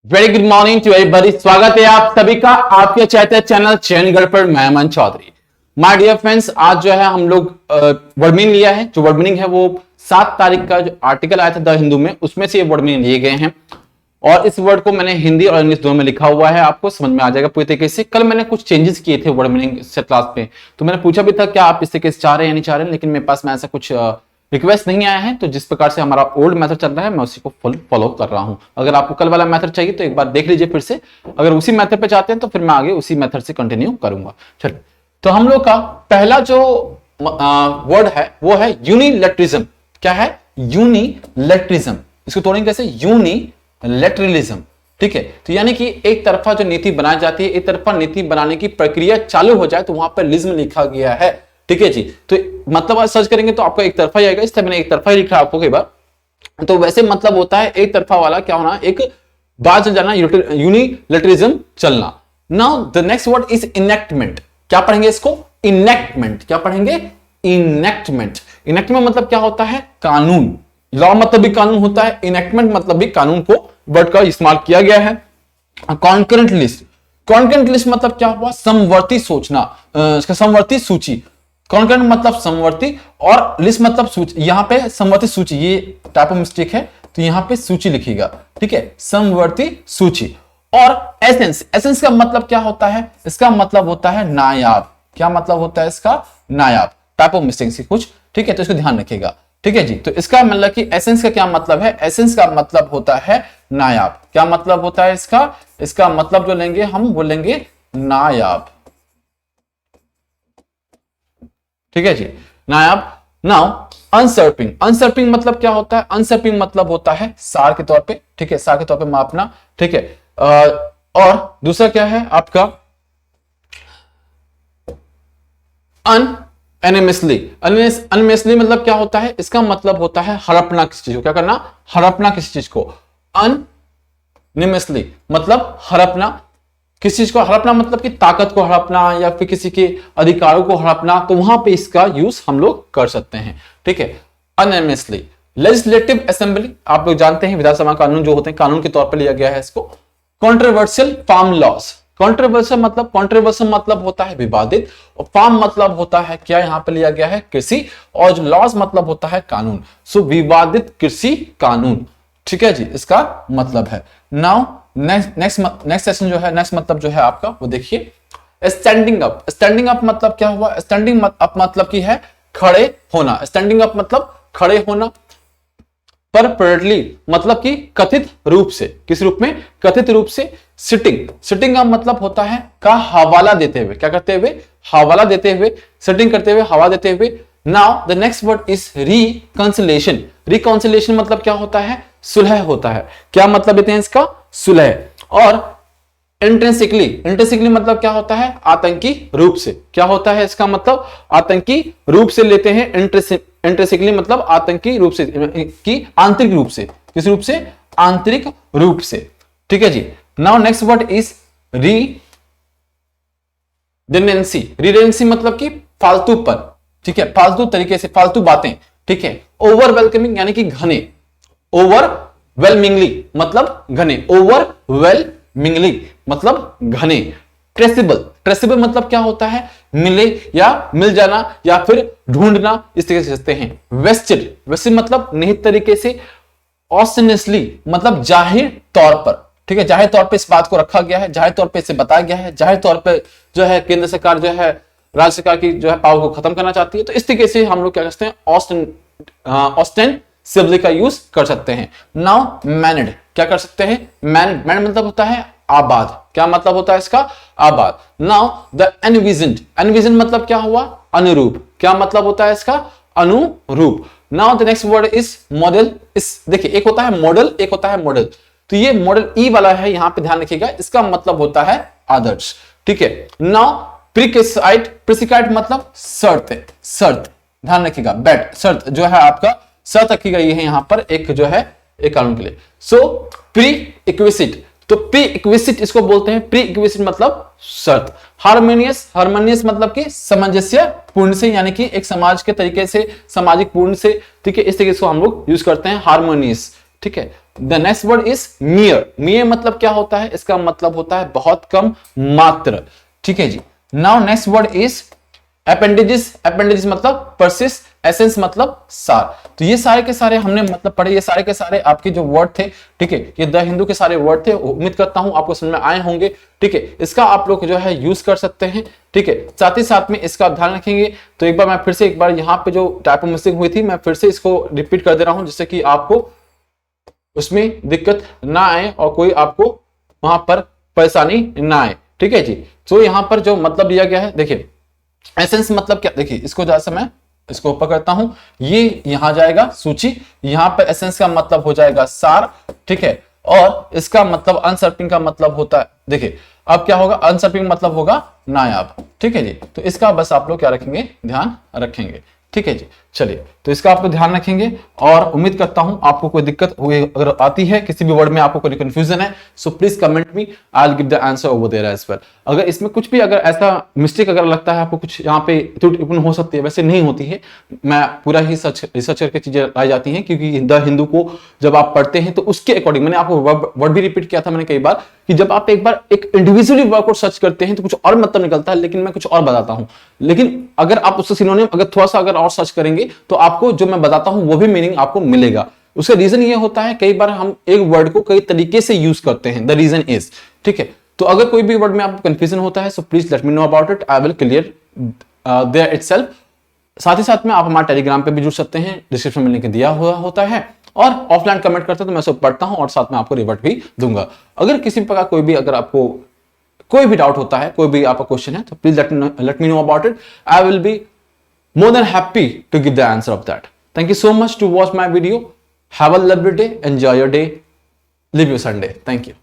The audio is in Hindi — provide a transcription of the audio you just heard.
Very good morning to everybody. स्वागत है आप सभी का आपके चैटर चैनल चैनगढ़ पर। मैं Aman Chaudhary. My dear friends, आज जो है हम लोग वर्ड मीनिंग लिया है। जो वर्ड मीनिंग है वो 7 तारीख का जो आर्टिकल आया था द हिंदू में, उसमें से ये वर्ड मीनिंग लिए गए हैं और इस वर्ड को मैंने हिंदी और इंग्लिश दोनों में लिखा हुआ है, आपको समझ में आ जाएगा पूरी तरीके से। कल मैंने कुछ चेंजेस किए थे वर्ड मीनिंग से क्लास में, तो मैंने पूछा भी था क्या आप इस तरीके से चाह रहे हैं या नहीं चाह रहे हैं, लेकिन मेरे पास में ऐसा कुछ रिक्वेस्ट नहीं आया है। तो जिस प्रकार से हमारा ओल्ड मेथड चल रहा है मैं उसी को फॉलो कर रहा हूं। अगर आपको कल वाला मेथड चाहिए तो एक बार देख लीजिए फिर से। अगर उसी मेथड पे चाहते हैं तो फिर मैं आगे उसी मेथड से कंटिन्यू करूंगा। चलिए, तो हम लोग का पहला जो वर्ड है वो है यूनिलैटरलिज्म। क्या है? यूनिलैटरलिज्म। इसको तोड़ेंगे कैसे? यूनिलैटरलिज्म। ठीक है, तो यानी कि एक तरफा जो नीति बनाई जाती है, एक तरफा नीति बनाने की प्रक्रिया चालू हो जाए तो वहां पर लिज्म लिखा गया है। ठीक है जी, तो मतलब आज सर्च करेंगे तो आपको एक तरफा ही आएगा, इसलिए मैंने एक तरफा ही लिखा आपको कई बार। तो वैसे मतलब होता है एक तरफा वाला क्या होना, एक बात चल जाना, यूनिलैटरलिज्म चलना। Now the next word is enactment. क्या पढ़ेंगे इसको? इनेक्टमेंट। क्या पढ़ेंगे? इनेक्टमेंट। इनेक्टमेंट मतलब क्या होता है? कानून। लॉ मतलब भी कानून होता है, इनेक्टमेंट मतलब भी कानून को वर्ड का इस्तेमाल किया गया है। Concurrent list. कॉन्करेंट लिस्ट मतलब क्या हुआ? समवर्ती सोचना, समवर्ती सूची। कॉन्करेंट मतलब समवर्ती और लिस्ट मतलब सूची। यहां पे समवर्ती सूची, ये टाइप ऑफ मिस्टेक है तो यहां पे सूची लिखिएगा। ठीक है, समवर्ती सूची। और एसेंस। एसेंस का मतलब क्या होता है? इसका मतलब होता है नायाब। क्या मतलब होता है इसका? नायाब। टाइप ऑफ मिस्टेक से कुछ। ठीक है, तो इसको ध्यान रखिएगा। ठीक है जी, तो इसका मतलब कि एसेंस का क्या मतलब है? एसेंस का मतलब होता है नायाब। क्या मतलब होता है इसका? इसका मतलब जो लेंगे हम वो लेंगे नायाब। ठीक है जी, नायाब। नाउ अनसर्पिंग। अनसर्पिंग मतलब क्या होता है? अनसर्पिंग मतलब होता है सार के तौर पे। ठीक है, सार के तौर पे मापना। ठीक है, और दूसरा क्या है आपका? अनएनिमसली। अनएनिमसली मतलब क्या होता है? इसका मतलब होता है हड़पना किसी चीज को। क्या करना? हड़पना किसी चीज को। अनएनिमसली मतलब हड़पना किसी चीज को। हड़पना मतलब कि ताकत को हड़पना या फिर किसी के अधिकारों को हड़पना, तो वहां पे इसका यूज हम लोग कर सकते हैं। ठीक है, अनएनिमसली। लेजिस्लेटिव असेंबली, आप लोग जानते हैं विधानसभा कानून जो होते हैं, कानून के तौर पर लिया गया है इसको। Controversial farm laws. कॉन्ट्रोवर्शियल मतलब होता है विवादित, और फार्म मतलब होता है क्या यहां पर लिया गया है? कृषि, और जो लॉस मतलब होता है कानून। सो विवादित कृषि कानून। ठीक है जी, इसका मतलब है। नाउ नेक्स्ट सेशन जो है, नेक्स्ट मतलब जो है आपका वो देखिए, स्टैंडिंग अप। स्टैंडिंग अप मतलब क्या हुआ? स्टैंडिंग अप मतलब की है खड़े होना। स्टैंडिंग अप मतलब खड़े होना। परपेरेटली मतलब कि कथित रूप से। किस रूप में? कथित रूप से। सिटिंग। सिटिंग अप मतलब होता है का हवाला देते हुए। क्या करते हुए? हवाला देते हुए। सिटिंग करते हुए, हवा देते हुए। Now the next word is reconciliation. Reconciliation मतलब क्या होता है? सुलह होता है। क्या मतलब देते हैं इसका? सुलह। और इंट्रिंसिकली। इंट्रिंसिकली मतलब क्या होता है? आतंकी रूप से। क्या होता है इसका मतलब? आतंकी रूप से लेते हैं। इंट्रिंसिकली मतलब आतंकी रूप से, कि आंतरिक रूप से। किस रूप से? आंतरिक रूप से। ठीक है जी। Now next word is redundancy. Redundancy मतलब कि फालतू पर। ठीक है, फालतू तरीके से, फालतू बातें। ठीक है, ओवरवेलकमिंग यानी कि घने। ओवरवेलमिंगली मतलब घने। ओवरवेलमिंगली मतलब घने। ट्रेसेबल। ट्रेसेबल मतलब क्या होता है? मिले या मिल जाना या फिर ढूंढना, इस तरीके से कहते हैं। वेस्टेड। वेस्टेड मतलब निहित तरीके से। ऑस्टेनियसली मतलब जाहिर तौर पर। ठीक है, जाहिर तौर पे इस बात को रखा गया है, जाहिर तौर पे इसे बताया गया है, जाहिर तौर पे जो है केंद्र सरकार जो है राज्य सरकार की जो है पावर को खत्म करना चाहती है। तो इस तरीके से हम लोग क्या करते हैं? ऑस्टेंसिबली का यूज कर सकते हैं। नाउ मैनेड। क्या कर सकते हैं? मैनेड। मैनेड मतलब होता है आबाद। क्या मतलब होता है इसका? आबाद। Now the एनविजन्ड। एनविजन्ड मतलब क्या हुआ? अनुरूप। क्या मतलब होता है इसका? अनुरूप। Now the next word is model. इस देखिए, एक होता है मॉडल, एक होता है मॉडल। तो ये मॉडल ई वाला है, यहां पे ध्यान रखिएगा, इसका मतलब होता है आदर्श। ठीक है। नाउ प्रिकसाइट। प्रिकसाइट मतलब शर्त। शर्त, ध्यान रखिएगा। बैट, शर्त जो है आपका, शर्त रखी गई है यहां पर एक जो है एक कानून के लिए। So prerequisite. तो प्री इक्विसिट इसको बोलते हैं। प्री इक्विसिट मतलब शर्त। हार्मोनियस। हार्मोनियस मतलब कि सामंजस्य पूर्ण से, यानी कि एक समाज के तरीके से, सामाजिक पूर्ण से। ठीक है, इस तरीके से हम लोग यूज करते हैं हार्मोनियस। ठीक है। The next word is मियर। मियर मतलब क्या होता है? इसका मतलब होता है बहुत कम, मात्र, ठीक है जी। Now next word is appendages. Appendages मतलब परसिस, एसेंस मतलब सार। तो ये सारे के सारे हमने मतलब पढ़े, ये सारे के सारे आपके जो वर्ड थे, ठीक है, ये द हिंदू के सारे वर्ड थे। उम्मीद करता हूं आपको समझ में आए होंगे, ठीक है। इसका आप लोग जो है यूज कर सकते हैं, ठीक है। साथ ही साथ में इसका ध्यान रखेंगे। तो एक बार मैं फिर से एक बार यहाँ पे जो टाइप मिस्टेक हुई थी, मैं फिर से इसको रिपीट कर दे रहा हूं, जिससे कि आपको उसमें दिक्कत ना आए और कोई आपको वहां पर परेशानी ना आए, ठीक है जी। तो यहां पर जो मतलब दिया गया है, देखिए एसेंस मतलब क्या, देखिए इसको जैसे मैं इसको ऊपर करता हूं, ये यहां जाएगा सूची, यहां पर एसेंस का मतलब हो जाएगा सार, ठीक है। और इसका मतलब अनसर्पिंग का मतलब होता है, देखिए अब क्या होगा, अनसर्पिंग मतलब होगा नायाब, ठीक है जी। तो इसका बस आप लोग क्या रखेंगे, ध्यान रखेंगे, ठीक है जी। चलिए, तो इसका आपको ध्यान रखेंगे और उम्मीद करता हूं आपको कोई दिक्कत हुई अगर आती है किसी भी वर्ड में, आपको कोई कंफ्यूजन है, so please comment me, I will give the answer over there as well. अगर इसमें कुछ भी अगर ऐसा मिस्टेक अगर लगता है आपको, कुछ यहाँ पे त्रुटि उत्पन्न हो सकती है, वैसे नहीं होती है, मैं पूरा ही रिसर्च करके चीजें लाई जाती हैं, क्योंकि द हिंदू को जब आप पढ़ते हैं तो उसके अकॉर्डिंग, मैंने आपको वर्ड भी रिपीट किया था मैंने कई बार, कि जब आप एक बार एक इंडिविजुअली वर्ड को सर्च करते हैं तो कुछ और मतलब निकलता है, लेकिन मैं कुछ और बताता हूं। लेकिन अगर आप उससे सिनोनिम अगर थोड़ा सा अगर और सर्च करेंगे तो आपको जो मैं बताता हूं वो भी मीनिंग आपको मिलेगा। उसका रीजन ये होता है, कई बार हम एक वर्ड को कई तरीके से यूज करते हैं, द रीजन इज, ठीक है। तो अगर कोई भी वर्ड में आपको कंफ्यूजन होता है, so please let me know about it, I will clear there itself. साथ ही साथ में आप हमारे टेलीग्राम पे भी जुड़ सकते हैं, डिस्क्रिप्शन में लिंक दिया हुआ होता है, और ऑफलाइन कमेंट करते हैं तो मैं सब पढ़ता हूं और साथ में आपको रिवर्ट भी दूंगा। अगर किसी प्रकार कोई भी अगर आपको कोई भी डाउट होता है, कोई भी आपका क्वेश्चन है, तो please let me know about it, I will be more than happy to give the answer of that. Thank you so much to watch my video. Have a lovely day. Enjoy your day. Live your Sunday. Thank you.